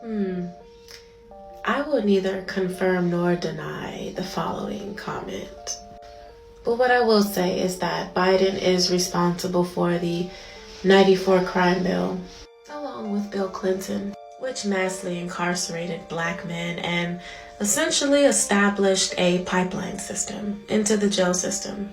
I will neither confirm nor deny the following comment. But what I will say is that Biden is responsible for the 94 crime bill, along with Bill Clinton, which massively incarcerated black men and essentially established a pipeline system into the jail system.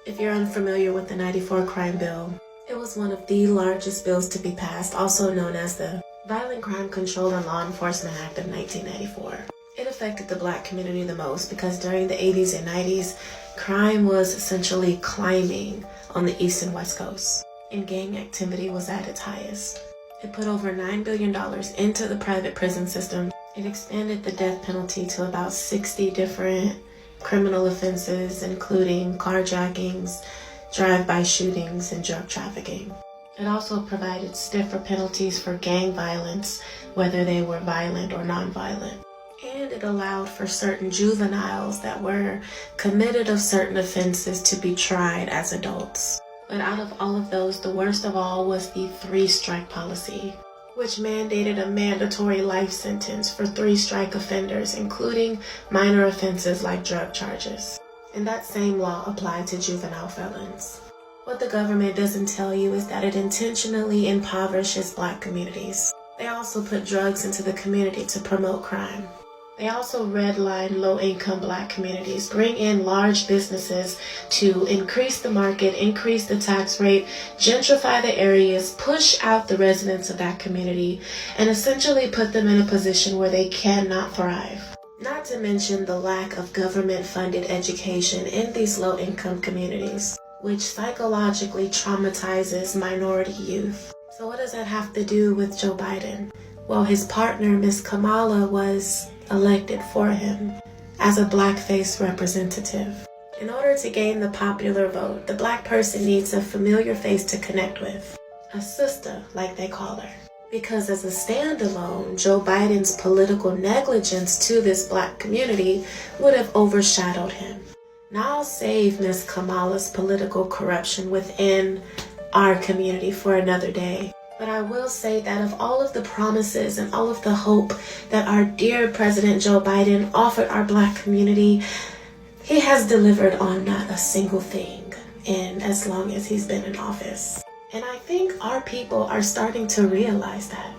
If you're unfamiliar with the 94 crime bill, it was one of the largest bills to be passed, also known as the Violent Crime Control and Law Enforcement Act of 1994. It affected the black community the most because during the 80s and 90s, crime was essentially climbing on the East and West Coast, and gang activity was at its highest. It put over $9 billion into the private prison system. It expanded the death penalty to about 60 different criminal offenses, including carjackings, drive-by shootings, and drug trafficking. It also provided stiffer penalties for gang violence, whether they were violent or non-violent. And it allowed for certain juveniles that were committed of certain offenses to be tried as adults. But out of all of those, the worst of all was the 3-strike policy, which mandated a mandatory life sentence for 3-strike offenders, including minor offenses like drug charges. And that same law applied to juvenile felons. What the government doesn't tell you is that it intentionally impoverishes black communities. They also put drugs into the community to promote crime. They also redline low-income black communities, bring in large businesses to increase the market, increase the tax rate, gentrify the areas, push out the residents of that community, and essentially put them in a position where they cannot thrive. Not to mention the lack of government-funded education in these low-income communities, which psychologically traumatizes minority youth. So what does that have to do with Joe Biden? Well, his partner, Miss Kamala, was elected for him as a blackface representative. In order to gain the popular vote, the black person needs a familiar face to connect with, a sister, like they call her. Because as a standalone, Joe Biden's political negligence to this black community would have overshadowed him. Now I'll save Miss Kamala's political corruption within our community for another day. But I will say that of all of the promises and all of the hope that our dear President Joe Biden offered our black community, he has delivered on not a single thing in as long as he's been in office. And I think our people are starting to realize that,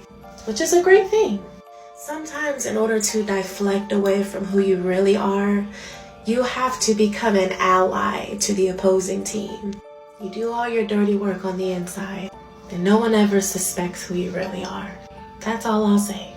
which is a great thing. Sometimes in order to deflect away from who you really are, you have to become an ally to the opposing team. You do all your dirty work on the inside, and no one ever suspects who you really are. That's all I'll say.